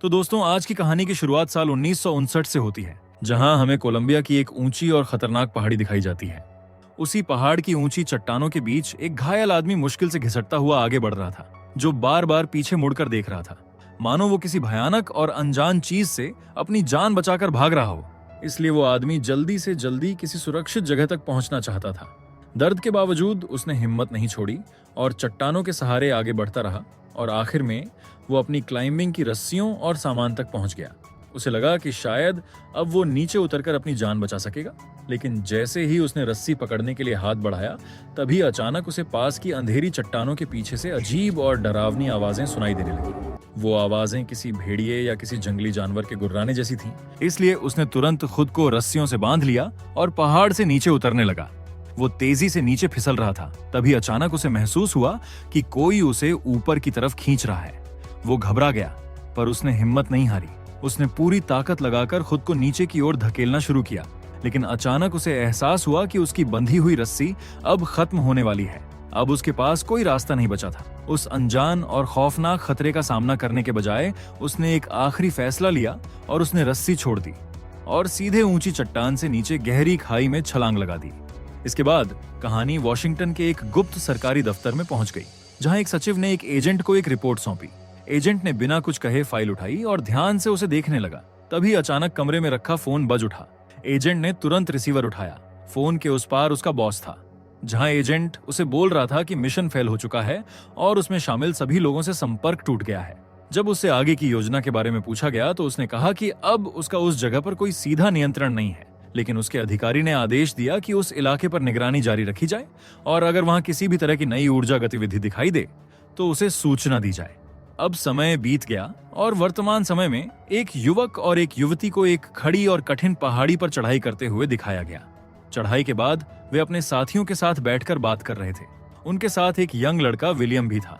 तो दोस्तों, आज की कहानी की शुरुआत साल 1959 से होती है, जहां हमें कोलंबिया की एक ऊंची और खतरनाक पहाड़ी दिखाई जाती है। उसी पहाड़ की ऊंची चट्टानों के बीच एक घायल आदमी मुश्किल से घिसटता हुआ आगे बढ़ रहा था, जो बार बार पीछे मुड़कर देख रहा था, मानो वो किसी भयानक और अनजान चीज से अपनी जान बचाकर भाग रहा हो। इसलिए वो आदमी जल्दी से जल्दी किसी सुरक्षित जगह तक पहुंचना चाहता था। दर्द के बावजूद उसने हिम्मत नहीं छोड़ी और चट्टानों के सहारे आगे बढ़ता रहा, और आखिर में वो अपनी क्लाइंबिंग की रस्सियों और सामान तक पहुंच गया। उसे लगा कि शायद अब वो नीचे उतरकर अपनी जान बचा सकेगा, लेकिन जैसे ही उसने रस्सी पकड़ने के लिए हाथ बढ़ाया, तभी अचानक उसे पास की अंधेरी चट्टानों के पीछे से अजीब और डरावनी आवाजें सुनाई देने लगी। वो आवाजें किसी भेड़िए या किसी जंगली जानवर के गुर्राने जैसी थीं। इसलिए उसने तुरंत खुद को रस्सियों से बांध लिया और पहाड़ से नीचे उतरने लगा। वो तेजी से नीचे फिसल रहा था। तभी अचानक उसे महसूस हुआ कि कोई उसे ऊपर की तरफ खींच रहा है। वो घबरा गया, पर उसने हिम्मत नहीं हारी। उसने पूरी ताकत लगाकर खुद को नीचे की ओर धकेलना शुरू किया, लेकिन अचानक उसे एहसास हुआ कि उसकी बंधी हुई रस्सी अब खत्म होने वाली है। अब उसके पास कोई रास्ता नहीं बचा था। उस अनजान और खौफनाक खतरे का सामना करने के बजाय उसने एक आखिरी फैसला लिया और उसने रस्सी छोड़ दी और सीधे ऊंची चट्टान से नीचे गहरी खाई में छलांग लगा दी। इसके बाद कहानी वॉशिंगटन के एक गुप्त सरकारी दफ्तर में पहुंच गई, जहां एक सचिव ने एक एजेंट को एक रिपोर्ट सौंपी। एजेंट ने बिना कुछ कहे फाइल उठाई और ध्यान से उसे देखने लगा। तभी अचानक कमरे में रखा फोन बज उठा। एजेंट ने तुरंत रिसीवर उठाया। फोन के उस पार उसका बॉस था, जहां एजेंट उसे बोल रहा था कि मिशन फेल हो चुका है और उसमें शामिल सभी लोगों से संपर्क टूट गया है। जब उससे आगे की योजना के बारे में पूछा गया तो उसने कहा कि अब उसका उस जगह पर कोई सीधा नियंत्रण नहीं है, लेकिन उसके अधिकारी ने आदेश दिया कि उस इलाके पर निगरानी जारी रखी जाए और अगर वहां किसी भी तरह की नई ऊर्जा गतिविधि दिखाई दे तो उसे सूचना दी जाए। अब समय बीत गया और वर्तमान समय में एक युवक और एक युवती को एक खड़ी और कठिन पहाड़ी पर चढ़ाई करते हुए दिखाया गया। चढ़ाई के बाद वे अपने साथियों के साथ बैठकर बात कर रहे थे। उनके साथ एक यंग लड़का विलियम भी था,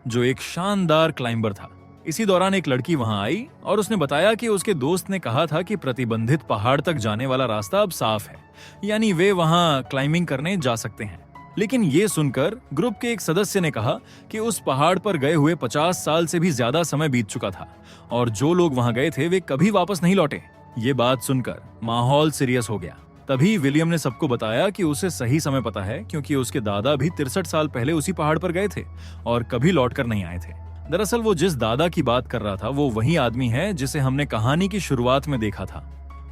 जो एक शानदार क्लाइंबर था। इसी दौरान एक लड़की वहां आई और उसने बताया कि उसके दोस्त ने कहा था कि प्रतिबंधित पहाड़ तक जाने वाला रास्ता अब साफ है, यानी वे वहां क्लाइंबिंग करने जा सकते हैं। लेकिन ये सुनकर ग्रुप के एक सदस्य ने कहा कि उस पहाड़ पर गए हुए 50 साल से भी ज्यादा समय बीत चुका था और जो लोग वहां गए थे वे कभी वापस नहीं लौटे। ये बात सुनकर माहौल सीरियस हो गया। तभी विलियम ने सबको बताया कि उसे सही समय पता है, क्योंकि उसके दादा भी 63 साल पहले उसी पहाड़ पर गए थे और कभी लौटकर नहीं आए थे। दरअसल वो जिस दादा की बात कर रहा था वो वही आदमी है जिसे हमने कहानी की शुरुआत में देखा था।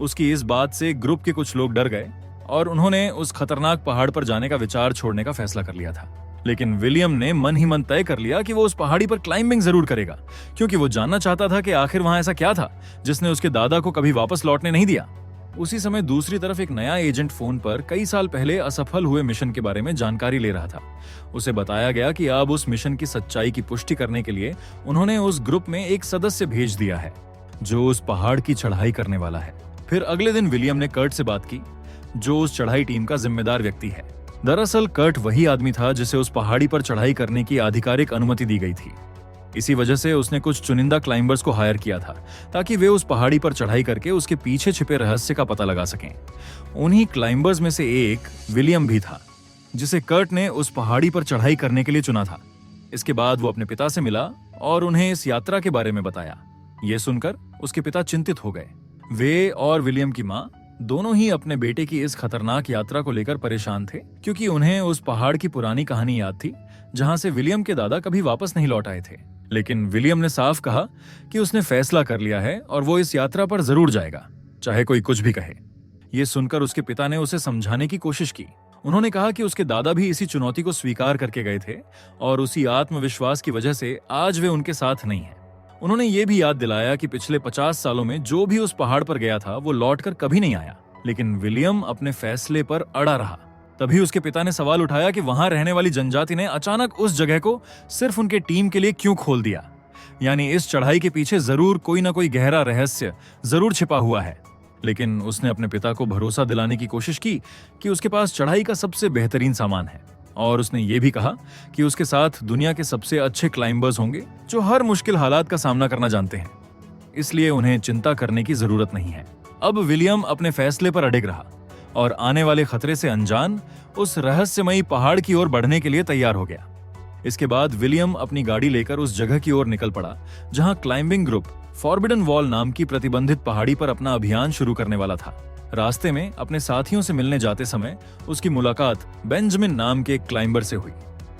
उसकी इस बात से ग्रुप के कुछ लोग डर गए और उन्होंने उस खतरनाक पहाड़ पर जाने का विचार छोड़ने का फैसला कर लिया था। लेकिन विलियम ने मन ही मन तय कर लिया कि वो उस पहाड़ी पर क्लाइंबिंग जरूर करेगा, क्योंकि वो जानना चाहता था कि आखिर वहां ऐसा क्या था जिसने उसके दादा को कभी वापस लौटने नहीं दिया। उसी समय दूसरी तरफ एक नया एजेंट फोन पर कई साल पहले असफल हुए मिशन के बारे में जानकारी ले रहा था। उसे बताया गया कि अब उस मिशन की सच्चाई की पुष्टि करने के लिए उन्होंने उस ग्रुप में एक सदस्य भेज दिया है जो उस पहाड़ की चढ़ाई करने वाला है। फिर अगले दिन विलियम ने कर्ट से बात की, जो उस चढ़ाई टीम का जिम्मेदार व्यक्ति है। दरअसल कर्ट वही आदमी था जिसे उस पहाड़ी पर चढ़ाई करने की आधिकारिक अनुमति दी गई थी। इसी वजह से उसने कुछ चुनिंदा क्लाइंबर्स को हायर किया था ताकि वे उस पहाड़ी पर चढ़ाई करके उसके पीछे छिपे रहस्य का पता लगा सकें। उन्हीं क्लाइंबर्स में से एक विलियम भी था, जिसे कर्ट ने उस पहाड़ी पर चढ़ाई करने के लिए चुना था। इसके बाद वो अपने पिता से मिला और उन्हें इस यात्रा के बारे में बताया। ये सुनकर उसके पिता चिंतित हो गए। वे और विलियम की माँ दोनों ही अपने बेटे की इस खतरनाक यात्रा को लेकर परेशान थे, क्योंकि उन्हें उस पहाड़ की पुरानी कहानी याद थी जहां से विलियम के दादा कभी वापस नहीं लौट आए थे। लेकिन विलियम ने साफ कहा कि उसने फैसला कर लिया है और वो इस यात्रा पर जरूर जाएगा, चाहे कोई कुछ भी कहे। ये सुनकर उसके पिता ने उसे समझाने की कोशिश की। उन्होंने कहा कि उसके दादा भी इसी चुनौती को स्वीकार करके गए थे और उसी आत्मविश्वास की वजह से आज वे उनके साथ नहीं हैं। उन्होंने ये भी याद दिलाया कि पिछले 50 सालों में जो भी उस पहाड़ पर गया था वो लौटकर कभी नहीं आया, लेकिन विलियम अपने फैसले पर अड़ा रहा। तभी उसके पिता ने सवाल उठाया कि वहां रहने वाली जनजाति ने अचानक उस जगह को सिर्फ उनके टीम के लिए क्यों खोल दिया। यानी इस चढ़ाई के पीछे जरूर कोई ना कोई गहरा रहस्य जरूर छिपा हुआ है। लेकिन उसने अपने पिता को भरोसा दिलाने की कोशिश की कि उसके पास चढ़ाई का सबसे बेहतरीन सामान है, और उसने ये भी कहा कि उसके साथ दुनिया के सबसे अच्छे क्लाइंबर्स होंगे जो हर मुश्किल हालात का सामना करना जानते हैं, इसलिए उन्हें चिंता करने की जरूरत नहीं है। अब विलियम अपने फैसले पर अडिग रहा और आने वाले खतरे से अनजान उस रहस्यमयी पहाड़ की ओर बढ़ने के लिए तैयार हो गया। इसके बाद विलियम अपनी गाड़ी लेकर उस जगह की ओर निकल पड़ा जहां क्लाइंबिंग ग्रुप फॉरबिडन वॉल नाम की प्रतिबंधित पहाड़ी पर अपना अभियान शुरू करने वाला था। रास्ते में अपने साथियों से मिलने जाते समय उसकी मुलाकात बेंजामिन नाम के एक क्लाइंबर से हुई।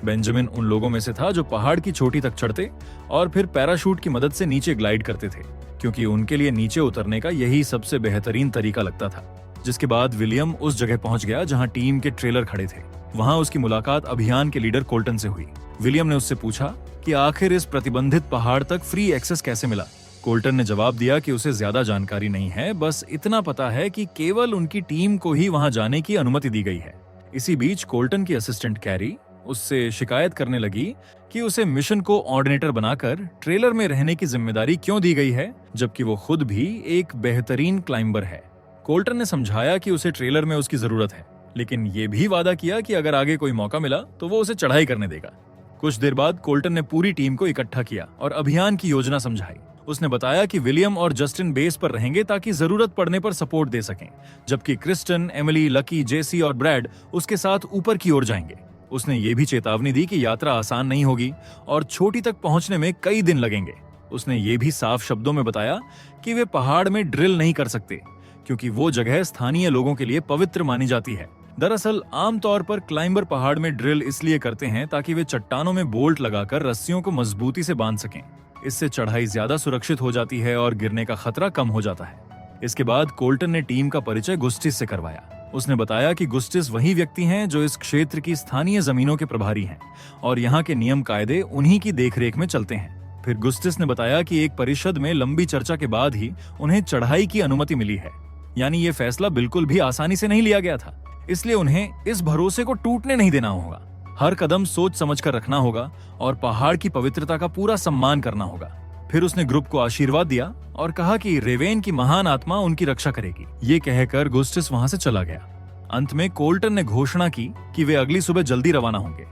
बेंजामिन उन लोगों में से था जो पहाड़ की चोटी तक चढ़ते और फिर पैराशूट की मदद से नीचे ग्लाइड करते थे, क्योंकि उनके लिए नीचे उतरने का यही सबसे बेहतरीन तरीका लगता था। जिसके बाद विलियम उस जगह पहुंच गया जहां टीम के ट्रेलर खड़े थे। वहां उसकी मुलाकात अभियान के लीडर कोल्टन से हुई। विलियम ने उससे पूछा कि आखिर इस प्रतिबंधित पहाड़ तक फ्री एक्सेस कैसे मिला। कोल्टन ने जवाब दिया कि उसे ज्यादा जानकारी नहीं है, बस इतना पता है कि केवल उनकी टीम को ही वहां जाने की अनुमति दी गई है। इसी बीच कोल्टन की असिस्टेंट कैरी उससे शिकायत करने लगी कि उसे मिशन को ऑर्डिनेटर बनाकर ट्रेलर में रहने की जिम्मेदारी क्यों दी गई है, जबकि वो खुद भी एक बेहतरीन क्लाइंबर है। कोल्टन ने समझाया कि उसे ट्रेलर में उसकी जरूरत है, लेकिन ये भी वादा किया कि अगर आगे कोई मौका मिला तो वो उसे चढ़ाई करने देगा। कुछ देर बाद कोल्टन ने पूरी टीम को इकट्ठा किया और अभियान की योजना समझाई। उसने बताया कि विलियम और जस्टिन बेस पर रहेंगे ताकि जरूरत पड़ने पर सपोर्ट दे सकें, जबकि क्रिस्टन, एमिली, लकी, जेसी और ब्रैड उसके साथ ऊपर की ओर जाएंगे। उसने ये भी चेतावनी दी कि यात्रा आसान नहीं होगी और चोटी तक पहुंचने में कई दिन लगेंगे। उसने ये भी साफ शब्दों में बताया कि वे पहाड़ में ड्रिल नहीं कर सकते, क्योंकि वो जगह स्थानीय लोगों के लिए पवित्र मानी जाती है। दरअसल आमतौर पर क्लाइंबर पहाड़ में ड्रिल इसलिए करते हैं ताकि वे चट्टानों में बोल्ट लगाकर रस्सियों को मजबूती से बांध सकें। इससे चढ़ाई ज्यादा सुरक्षित हो जाती है और गिरने का खतरा कम हो जाता है। इसके बाद कोल्टन ने टीम का परिचय गुस्टिस से करवाया। उसने बताया कि गुस्टिस वही व्यक्ति हैं जो इस क्षेत्र की स्थानीय जमीनों के प्रभारी हैं और यहाँ के नियम कायदे उन्हीं की देखरेख में चलते हैं। फिर गुस्टिस ने बताया कि एक परिषद में लंबी चर्चा के बाद ही उन्हें चढ़ाई की अनुमति मिली है, यानी ये फैसला बिल्कुल भी आसानी से नहीं लिया गया था। इसलिए उन्हें इस भरोसे को टूटने नहीं देना होगा। हर कदम सोच समझ कर रखना होगा और पहाड़ की पवित्रता का पूरा सम्मान करना होगा। फिर उसने ग्रुप को आशीर्वाद दिया और कहा कि रेवेन की महान आत्मा उनकी रक्षा करेगी। ये कहकर गुस्टिस वहां से चला गया। अंत में कोल्टन ने घोषणा की कि वे अगली सुबह जल्दी रवाना होंगे।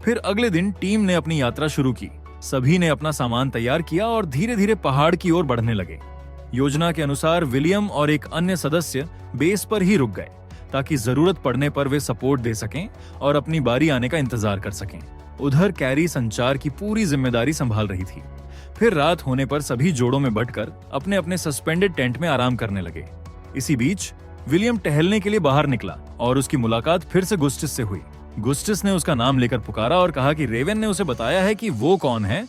फिर अगले दिन टीम ने अपनी यात्रा शुरू की। सभी ने अपना सामान तैयार किया और धीरे धीरे पहाड़ की ओर बढ़ने लगे। योजना के अनुसार विलियम और एक अन्य सदस्य बेस पर ही रुक गए ताकि जरूरत पड़ने पर वे सपोर्ट दे सकें और अपनी बारी आने का इंतजार कर सकें। उधर कैरी संचार की पूरी जिम्मेदारी संभाल रही थी। फिर रात होने पर सभी जोड़ों में बंटकर अपने अपने सस्पेंडेड टेंट में आराम करने लगे। इसी बीच विलियम टहलने के लिए बाहर निकला और उसकी मुलाकात फिर से गुस्टिस से हुई। गुस्टिस ने उसका नाम लेकर पुकारा और कहा कि रेवेन ने उसे बताया है कि वो कौन है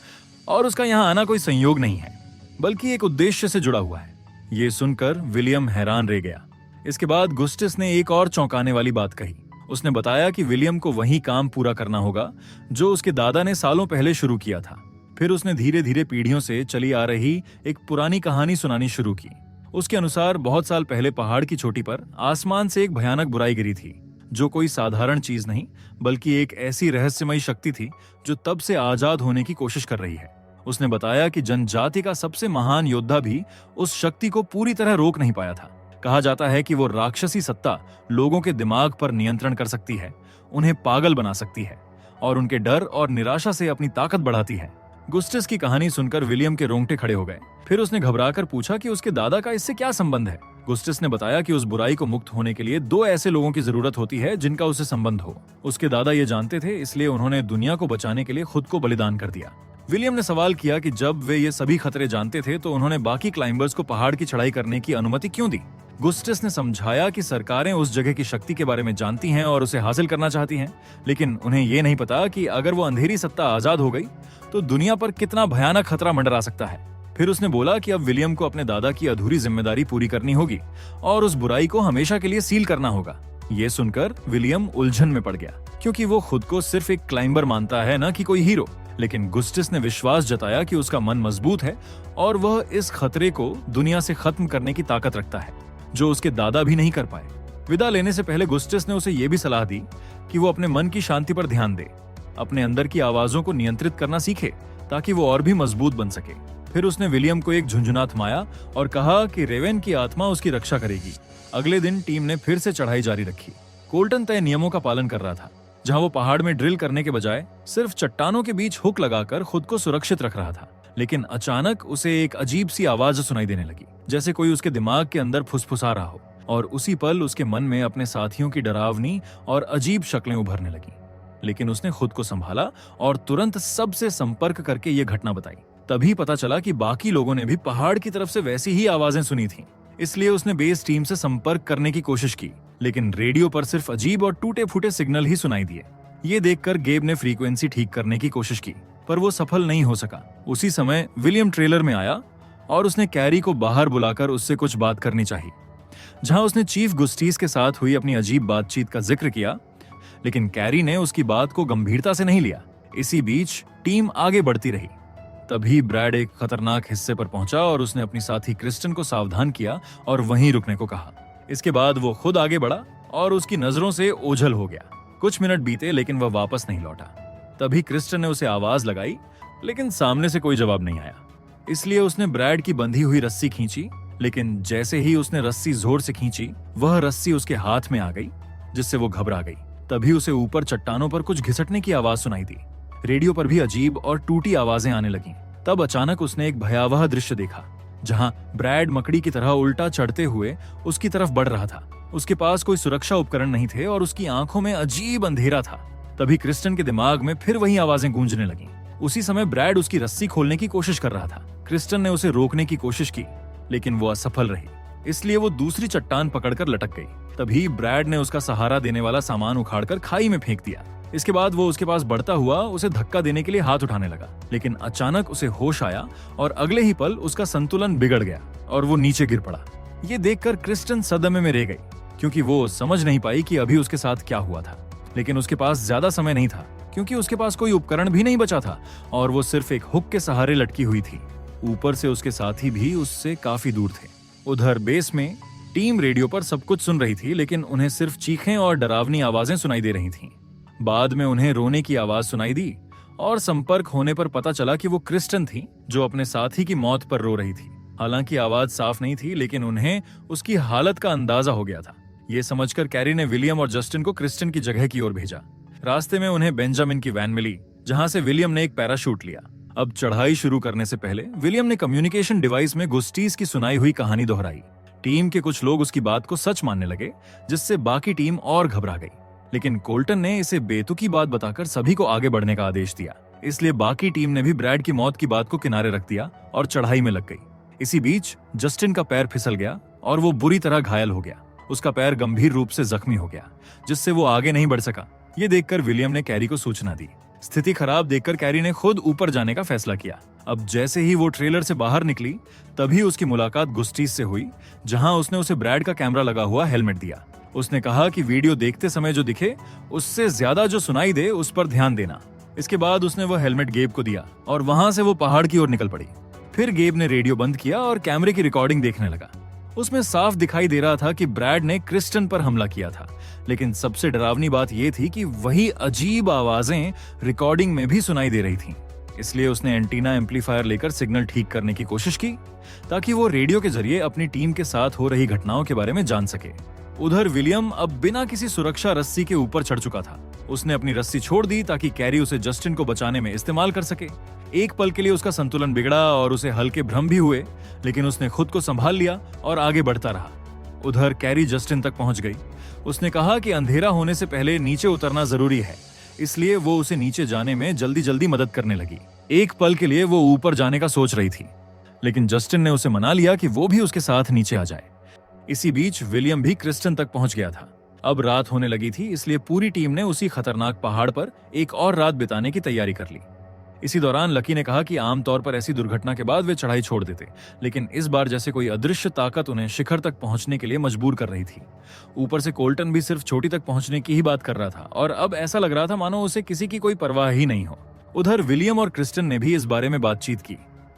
और उसका यहाँ आना कोई संयोग नहीं है, बल्कि एक उद्देश्य से जुड़ा हुआ है। ये सुनकर विलियम हैरान रह गया। इसके बाद गुस्टिस ने एक और चौंकाने वाली बात कही। उसने बताया कि विलियम को वही काम पूरा करना होगा जो उसके दादा ने सालों पहले शुरू किया था। फिर उसने धीरे धीरे पीढ़ियों से चली आ रही एक पुरानी कहानी सुनानी शुरू की। उसके अनुसार बहुत साल पहले पहाड़ की चोटी पर आसमान से एक भयानक बुराई गिरी थी, जो कोई साधारण चीज नहीं बल्कि एक ऐसी रहस्यमयी शक्ति थी जो तब से आजाद होने की कोशिश कर रही है। उसने बताया कि जनजाति का सबसे महान योद्धा भी उस शक्ति को पूरी तरह रोक नहीं पाया था। कहा जाता है कि वो राक्षसी सत्ता लोगों के दिमाग पर नियंत्रण कर सकती है, उन्हें पागल बना सकती है और उनके डर और निराशा से अपनी ताकत बढ़ाती है। गुस्टिस की कहानी सुनकर विलियम के रोंगटे खड़े हो गए। फिर उसने घबराकर पूछा कि उसके दादा का इससे क्या संबंध है। गुस्टिस ने बताया कि उस बुराई को मुक्त होने के लिए 2 ऐसे लोगों की जरूरत होती है जिनका उसे संबंध हो। उसके दादा ये जानते थे, इसलिए उन्होंने दुनिया को बचाने के लिए खुद को बलिदान कर दिया। विलियम ने सवाल किया कि जब वे ये सभी खतरे जानते थे तो उन्होंने बाकी क्लाइंबर्स को पहाड़ की चढ़ाई करने की अनुमति क्यों दी। गुस्टिस ने समझाया कि सरकारें उस जगह की शक्ति के बारे में जानती हैं और उसे हासिल करना चाहती हैं, लेकिन उन्हें ये नहीं पता कि अगर वो अंधेरी सत्ता आजाद हो गई तो दुनिया पर कितना भयानक खतरा मंडरा सकता है। फिर उसने बोला कि अब विलियम को अपने दादा की अधूरी जिम्मेदारी पूरी करनी होगी और उस बुराई को हमेशा के लिए सील करना होगा। ये सुनकर विलियम उलझन में पड़ गया, क्योंकि वो खुद को सिर्फ एक क्लाइंबर मानता है, न कि कोई हीरो। लेकिन गुस्टिस ने विश्वास जताया कि उसका मन मजबूत है और वह इस खतरे को दुनिया से खत्म करने की ताकत रखता है, जो उसके दादा भी नहीं कर पाए। विदा लेने से पहले गुस्टिस ने उसे यह भी सलाह दी कि वो अपने मन की शांति पर ध्यान दे, अपने अंदर की आवाजों को नियंत्रित करना सीखे ताकि वो और भी मजबूत बन सके। फिर उसने विलियम को एक झुंझुना थमाया और कहा कि रेवेन की आत्मा उसकी रक्षा करेगी। अगले दिन टीम ने फिर से चढ़ाई जारी रखी। कोल्टन तय नियमों का पालन कर रहा था, जहां वो पहाड़ में ड्रिल करने के बजाय सिर्फ चट्टानों के बीच हुक लगाकर खुद को सुरक्षित रख रहा था। लेकिन अचानक उसे एक अजीब सी आवाज सुनाई देने लगी, जैसे कोई उसके दिमाग के अंदर फुसफुसा रहा हो, और उसी पल उसके मन में अपने साथियों की डरावनी और अजीब शक्लें उभरने लगी। लेकिन उसने खुद को संभाला और तुरंत सबसे संपर्क करके ये घटना बताई। तभी पता चला कि बाकी लोगों ने भी पहाड़ की तरफ से वैसी ही आवाजें सुनी थीं। इसलिए उसने बेस टीम से संपर्क करने की कोशिश की, लेकिन रेडियो पर सिर्फ अजीब और टूटे फूटे सिग्नल ही सुनाई दिए। ये देखकर गेब ने फ्रीक्वेंसी ठीक करने की कोशिश की, पर वो सफल नहीं हो सका। उसी समय विलियम ट्रेलर में आया और उसने कैरी को बाहर बुलाकर उससे कुछ बात करनी चाहिए, जहां उसने चीफ गुस्टीज के साथ हुई अपनी अजीब बातचीत का जिक्र किया, लेकिन कैरी ने उसकी बात को गंभीरता से नहीं लिया। इसी बीच टीम आगे बढ़ती रही। तभी ब्रैड एक खतरनाक हिस्से पर पहुंचा और उसने अपनी साथी क्रिस्टन को सावधान किया और वहीं रुकने को कहा। इसके बाद वो खुद आगे बढ़ा और उसकी नजरों से ओझल हो गया। कुछ मिनट बीते लेकिन वह वापस नहीं लौटा। तभी क्रिस्टन ने उसे आवाज लगाई, लेकिन सामने से कोई जवाब नहीं आया। इसलिए उसने ब्रैड की बंधी हुई रस्सी खींची, लेकिन जैसे ही उसने रस्सी जोर से खींची, वह रस्सी उसके हाथ में आ गई, जिससे वो घबरा गई। तभी उसे ऊपर चट्टानों पर कुछ घिसटने की आवाज सुनाई दी। रेडियो पर भी अजीब और टूटी आवाजें आने लगीं। तब अचानक उसने एक भयावह दृश्य देखा, जहां ब्रैड मकड़ी की तरह उल्टा चढ़ते हुए उसकी तरफ बढ़ रहा था। उसके पास कोई सुरक्षा उपकरण नहीं थे और उसकी आंखों में अजीब अंधेरा था। तभी क्रिस्टन के दिमाग में फिर वही आवाजें गूंजने लगीं। उसी समय ब्रैड उसकी रस्सी खोलने की कोशिश कर रहा था। क्रिस्टन ने उसे रोकने की कोशिश की, लेकिन वो असफल रही। इसलिए वो दूसरी चट्टान पकड़कर लटक गई। तभी ब्रैड ने उसका सहारा देने वाला सामान उखाड़कर खाई में फेंक दिया। इसके बाद वो उसके पास बढ़ता हुआ उसे धक्का देने के लिए हाथ उठाने लगा, लेकिन अचानक उसे होश आया और अगले ही पल उसका संतुलन बिगड़ गया और वो नीचे गिर पड़ा। ये देखकर क्रिस्टन सदमे में रह गई, क्योंकि वो समझ नहीं पाई कि अभी उसके साथ क्या हुआ था। लेकिन उसके पास ज्यादा समय नहीं था, क्योंकि उसके पास कोई उपकरण भी नहीं बचा था और वो सिर्फ एक हुक के सहारे लटकी हुई थी। ऊपर से उसके साथी भी उससे काफी दूर थे। उधर बेस में टीम रेडियो पर सब कुछ सुन रही थी, लेकिन उन्हें सिर्फ चीखें और डरावनी आवाजें सुनाई दे रही थीं। बाद में उन्हें रोने की आवाज सुनाई दी और संपर्क होने पर पता चला कि वो क्रिस्टन थी, जो अपने साथी की मौत पर रो रही थी। हालांकि आवाज साफ नहीं थी, लेकिन उन्हें उसकी हालत का अंदाजा हो गया था। ये समझकर कैरी ने विलियम और जस्टिन को क्रिस्टन की जगह की ओर भेजा। रास्ते में उन्हें बेंजामिन की वैन मिली, जहां से विलियम ने एक पैराशूट लिया। अब चढ़ाई शुरू करने से पहले विलियम ने कम्युनिकेशन डिवाइस में गुस्टीज की सुनाई हुई कहानी दोहराई। टीम के कुछ लोग उसकी बात को सच मानने लगे, जिससे बाकी टीम और घबरा गई। लेकिन कोल्टन ने इसे बेतुकी बात बताकर सभी को आगे बढ़ने का आदेश दिया। इसलिए बाकी टीम ने भी ब्रैड की मौत की बात को किनारे रख दिया और चढ़ाई में लग गई। इसी बीच जस्टिन का पैर फिसल गया और वो बुरी तरह घायल हो गया। उसका पैर गंभीर रूप से जख्मी हो गया, जिससे वो आगे नहीं बढ़ सका। ये देखकर विलियम ने कैरी को सूचना दी। स्थिति खराब देखकर कैरी ने खुद ऊपर जाने का फैसला किया। अब जैसे ही वो ट्रेलर से बाहर निकली, तभी उसकी मुलाकात गुस्टीज से हुई, जहां उसने उसे ब्रैड का कैमरा लगा हुआ हेलमेट दिया। उसने कहा कि वीडियो देखते समय जो दिखे, उससे ज्यादा जो सुनाई दे उस पर ध्यान देना। इसके बाद उसने वह हेलमेट गेब को दिया और वहां से वो पहाड़ की ओर निकल पड़ी। फिर गेब ने रेडियो बंद किया और कैमरे की रिकॉर्डिंग देखने लगा। उसमें साफ दिखाई दे रहा था कि ब्रैड ने क्रिस्टन पर हमला किया था, लेकिन सबसे डरावनी बात यह थी कि वही अजीब आवाजें रिकॉर्डिंग में भी सुनाई दे रही थीं। इसलिए उसने एंटीना एम्पलीफायर लेकर सिग्नल ठीक करने की कोशिश की, ताकि वो रेडियो के जरिए अपनी टीम के साथ हो रही घटनाओं के बारे में जान सके। उधर विलियम अब बिना किसी सुरक्षा रस्सी के ऊपर चढ़ चुका था। उसने अपनी रस्सी छोड़ दी ताकि कैरी उसे जस्टिन को बचाने में इस्तेमाल कर सके। एक पल के लिए उसका संतुलन बिगड़ा और उसे हल्के भ्रम भी हुए, लेकिन उसने खुद को संभाल लिया और आगे बढ़ता रहा। उधर कैरी जस्टिन तक पहुंच गई। उसने कहा कि अंधेरा होने से पहले नीचे उतरना जरूरी है, इसलिए वो उसे नीचे जाने में जल्दी जल्दी मदद करने लगी। एक पल के लिए वो ऊपर जाने का सोच रही थी, लेकिन जस्टिन ने उसे मना लिया कि वो भी उसके साथ नीचे आ जाए। इसी बीच विलियम भी क्रिस्टन तक पहुंच गया था। अब रात होने लगी थी, इसलिए पूरी टीम ने उसी खतरनाक पहाड़ पर एक और रात बिताने की तैयारी कर ली। इसी दौरान लकी ने कहा कि आमतौर पर ऐसी दुर्घटना के बाद वे चढ़ाई छोड़ देते, लेकिन इस बार जैसे कोई अदृश्य ताकत उन्हें शिखर तक पहुंचने के लिए मजबूर कर रही थी। ऊपर से कोल्टन भी सिर्फ चोटी तक पहुंचने की ही बात कर रहा था और अब ऐसा लग रहा था मानो उसे किसी की कोई परवाह ही नहीं हो। उधर विलियम और क्रिस्टन ने भी इस बारे में बातचीत की।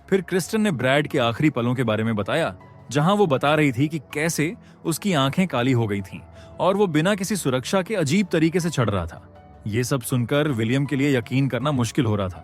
फिर क्रिस्टन ने ब्रैड के आखिरी पलों के बारे में बताया, जहां वो बता रही थी कि कैसे उसकी आंखें काली हो गई थीं और वो बिना किसी सुरक्षा के अजीब तरीके से चढ़ रहा था। ये सब सुनकर विलियम के लिए यकीन करना मुश्किल हो रहा था,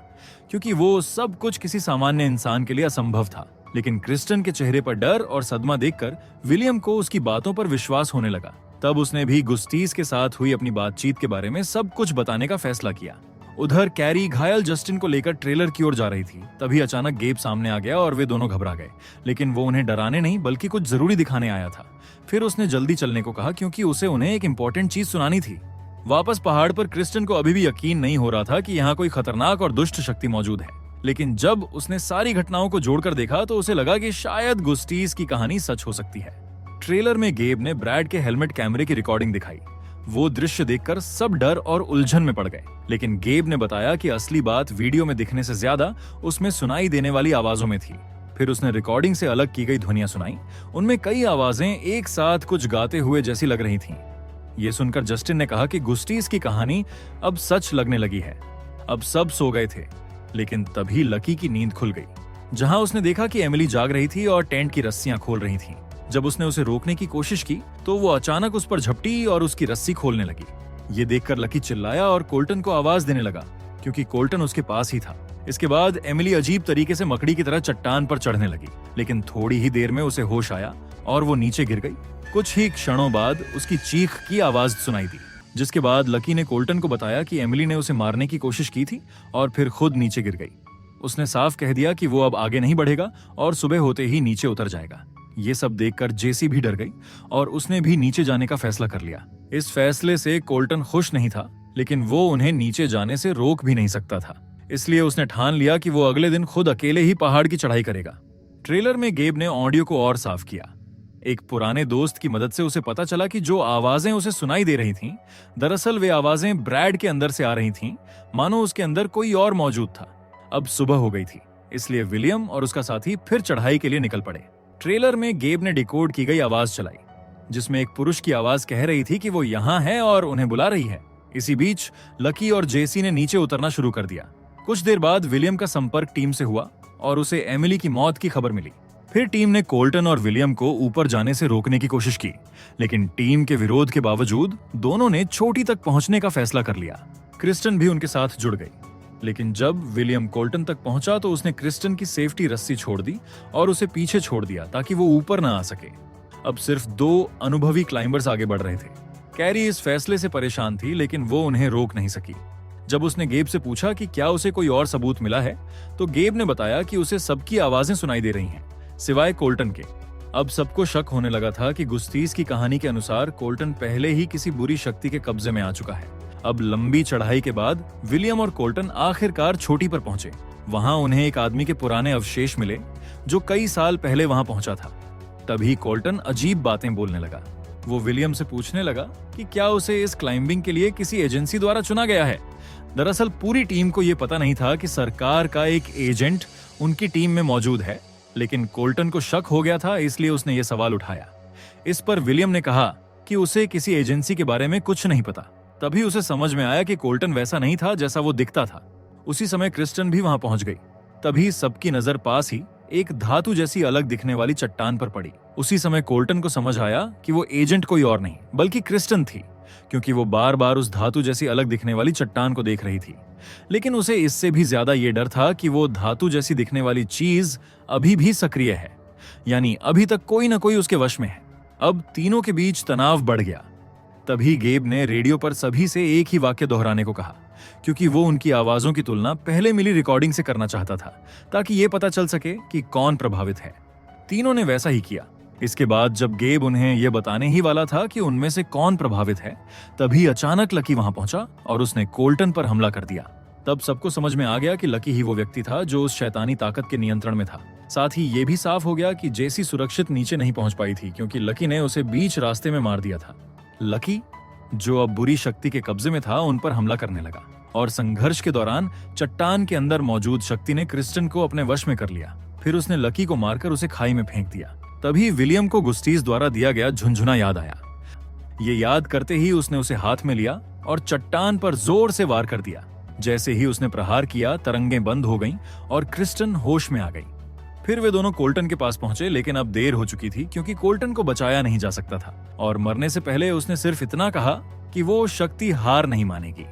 क्योंकि वो सब कुछ किसी सामान्य इंसान के लिए असंभव था। लेकिन क्रिस्टन के चेहरे पर डर और सदमा देखकर विलियम को उसकी बातों पर विश्वास होने लगा। तब उसने भी गुस्टीज के साथ हुई अपनी बातचीत के बारे में सब कुछ बताने का फैसला किया। उधर कैरी घायल जस्टिन को लेकर ट्रेलर की ओर जा रही थी। तभी अचानक गेब सामने आ गया और वे दोनों घबरा गए, लेकिन वो उन्हें डराने नहीं बल्कि कुछ जरूरी दिखाने आया था। फिर उसने जल्दी चलने को कहा, क्योंकि उसे उन्हें एक इंपॉर्टेंट चीज सुनानी थी। वापस पहाड़ पर क्रिस्टन को अभी भी यकीन नहीं हो रहा था कि यहाँ कोई खतरनाक और दुष्ट शक्ति मौजूद है, लेकिन जब उसने सारी घटनाओं को जोड़कर देखा तो उसे लगा कि शायद गुस्टीज की कहानी सच हो सकती है। ट्रेलर में गेब ने ब्रैड के हेलमेट कैमरे की रिकॉर्डिंग दिखाई। वो दृश्य देखकर सब डर और उलझन में पड़ गए, लेकिन गेब ने बताया कि असली बात वीडियो में दिखने से ज्यादा उसमें सुनाई देने वाली आवाजों में थी। फिर उसने रिकॉर्डिंग से अलग की गई ध्वनियां सुनाई। उनमें कई आवाजें एक साथ कुछ गाते हुए जैसी लग रही थीं। ये सुनकर जस्टिन ने कहा कि गुस्टीज की कहानी अब सच लगने लगी है। अब सब सो गए थे, लेकिन तभी लकी की नींद खुल गई, जहां उसने देखा कि एमिली जाग रही थी और टेंट की रस्सियां खोल रही थीं। जब उसने उसे रोकने की कोशिश की तो वो अचानक उस पर झपटी और उसकी रस्सी खोलने लगी। ये देखकर लकी चिल्लाया और कोल्टन को आवाज देने लगा, क्योंकि कोल्टन उसके पास ही था। इसके बाद एमिली अजीब तरीके से मकड़ी की तरह चट्टान पर चढ़ने लगी, लेकिन थोड़ी ही देर में उसे होश आया और वो नीचे गिर गई। कुछ ही क्षणों बाद उसकी चीख की आवाज सुनाई दी, जिसके बाद लकी ने कोल्टन को बताया कि एमिली ने उसे मारने की कोशिश की थी और फिर खुद नीचे गिर गई। उसने साफ कह दिया कि वो अब आगे नहीं बढ़ेगा और सुबह होते ही नीचे उतर जाएगा। ये सब देखकर जेसी भी डर गई और उसने भी नीचे जाने का फैसला कर लिया। इस फैसले से कोल्टन खुश नहीं था, लेकिन वो उन्हें नीचे जाने से रोक भी नहीं सकता था। इसलिए उसने ठान लिया कि वो अगले दिन खुद अकेले ही पहाड़ की चढ़ाई करेगा। ट्रेलर में गेब ने ऑडियो को और साफ किया। एक पुराने दोस्त की मदद से उसे पता चला कि जो आवाजें उसे सुनाई दे रही थीं, दरअसल वे आवाजें ब्रैड के अंदर से आ रही थीं, मानो उसके अंदर कोई और मौजूद था। अब सुबह हो गई थी, इसलिए विलियम और उसका साथी फिर चढ़ाई के लिए निकल पड़े। ट्रेलर में गेब ने डिकोड की गई आवाज चलाई, जिसमें एक पुरुष की आवाज कह रही थी कि वो यहाँ है और उन्हें बुला रही है। इसी बीच लकी और जेसी ने नीचे उतरना शुरू कर दिया। कुछ देर बाद विलियम का संपर्क टीम से हुआ और उसे एमिली की मौत की खबर मिली। फिर टीम ने कोल्टन और विलियम को ऊपर जाने से रोकने की कोशिश की, लेकिन टीम के विरोध के बावजूद दोनों ने चोटी तक पहुंचने का फैसला कर लिया। क्रिस्टन भी उनके साथ जुड़ गई, लेकिन जब विलियम कोल्टन तक पहुंचा तो उसने क्रिस्टन की सेफ्टी रस्सी छोड़ दी और उसे पीछे छोड़ दिया ताकि वो ऊपर ना आ सके। अब सिर्फ 2 अनुभवी क्लाइंबर्स आगे बढ़ रहे थे। कैरी इस फैसले से परेशान थी, लेकिन वो उन्हें रोक नहीं सकी। जब उसने गेब से पूछा कि क्या उसे कोई और सबूत मिला है, तो गेब ने बताया कि उसे सबकी आवाजें सुनाई दे रही हैं, सिवाय कोल्टन के। अब सबको शक होने लगा था कि गुस्तीज की कहानी के अनुसार कोल्टन पहले ही किसी बुरी शक्ति के कब्जे में आ चुका है। अब लंबी चढ़ाई के बाद विलियम और कोल्टन आखिरकार चोटी पर पहुंचे। वहां उन्हें एक आदमी के पुराने अवशेष मिले जो कई साल पहले वहां पहुंचा था। तभी कोल्टन अजीब बातें बोलने लगा। वो विलियम से पूछने लगा कि क्या उसे इस क्लाइंबिंग के लिए किसी एजेंसी द्वारा चुना गया है। दरअसल पूरी टीम को यह पता नहीं था कि सरकार का एक एजेंट उनकी टीम में मौजूद है, लेकिन कोल्टन को शक हो गया था, इसलिए उसने ये सवाल उठाया। इस पर विलियम ने कहा कि उसे किसी एजेंसी के बारे में कुछ नहीं पता। तभी उसे समझ में आया कि कोल्टन वैसा नहीं था जैसा वो दिखता था। उसी समय क्रिस्टन भी वहां पहुंच गई। तभी सबकी नजर पास ही एक धातु जैसी अलग दिखने वाली चट्टान पर पड़ी। उसी समय कोल्टन को समझ आया कि वो एजेंट कोई और नहीं बल्कि क्रिस्टन थी, क्योंकि वो बार बार उस धातु जैसी अलग दिखने वाली चट्टान को देख रही थी। लेकिन उसे इससे भी ज्यादा ये डर था कि वो धातु जैसी दिखने वाली चीज अभी भी सक्रिय है, यानी अभी तक कोई ना कोई उसके वश में है। अब तीनों के बीच तनाव बढ़ गया। तभी गेब ने रेडियो पर सभी से एक ही वाक्य दोहराने को कहा, क्योंकि वो उनकी आवाजों की तुलना पहले मिली रिकॉर्डिंग से करना चाहता था, ताकि ये पता चल सके कि कौन प्रभावित है। तीनों ने वैसा ही किया। इसके बाद जब गेब उन्हें यह बताने ही वाला था कि उनमें से कौन प्रभावित है, तभी अचानक लकी वहां पहुंचा और उसने कोल्टन पर हमला कर दिया। तब सबको समझ में आ गया कि लकी ही वो व्यक्ति था जो उस शैतानी ताकत के नियंत्रण में था। साथ ही ये भी साफ हो गया कि जेसी सुरक्षित नीचे नहीं पहुंच पाई थी, क्योंकि लकी ने उसे बीच रास्ते में मार दिया था। लकी, जो अब बुरी शक्ति के कब्जे में था, उन पर हमला करने लगा और संघर्ष के दौरान चट्टान के अंदर मौजूद शक्ति ने क्रिस्टन को अपने वश में कर लिया। फिर उसने लकी को मारकर उसे खाई में फेंक दिया। तभी विलियम को गुस्टीज द्वारा दिया गया झुनझुना याद आया। ये याद करते ही उसने उसे हाथ में लिया और चट्टान पर जोर से वार कर दिया। जैसे ही उसने प्रहार किया, तरंगें बंद हो गईं और क्रिस्टन होश में आ गई। फिर वे दोनों कोल्टन के पास पहुंचे, लेकिन अब देर हो चुकी थी, क्योंकि कोल्टन को बचाया नहीं जा सकता था और मरने से पहले उसने सिर्फ इतना कहा कि वो शक्ति हार नहीं मानेगी।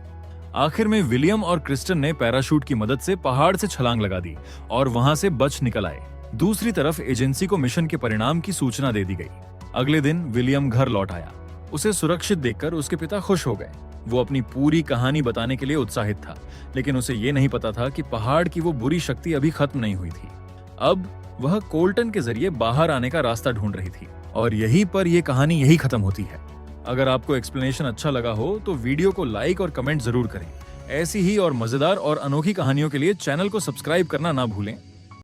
आखिर में विलियम और क्रिस्टन ने पैराशूट की मदद से पहाड़ से छलांग लगा दी और वहां से बच निकल आए। दूसरी तरफ एजेंसी को मिशन के परिणाम की सूचना दे दी गई। अगले दिन विलियम घर लौट आया। उसे सुरक्षित देखकर उसके पिता खुश हो गए। वो अपनी पूरी कहानी बताने के लिए उत्साहित था, लेकिन उसे ये नहीं पता था कि पहाड़ की वो बुरी शक्ति अभी खत्म नहीं हुई थी। अब वह कोल्टन के जरिए बाहर आने का रास्ता ढूंढ रही थी और यहीं पर यह कहानी यही खत्म होती है। अगर आपको एक्सप्लेनेशन अच्छा लगा हो तो वीडियो को लाइक और कमेंट जरूर करें। ऐसी ही और मजेदार और अनोखी कहानियों के लिए चैनल को सब्सक्राइब करना ना भूलें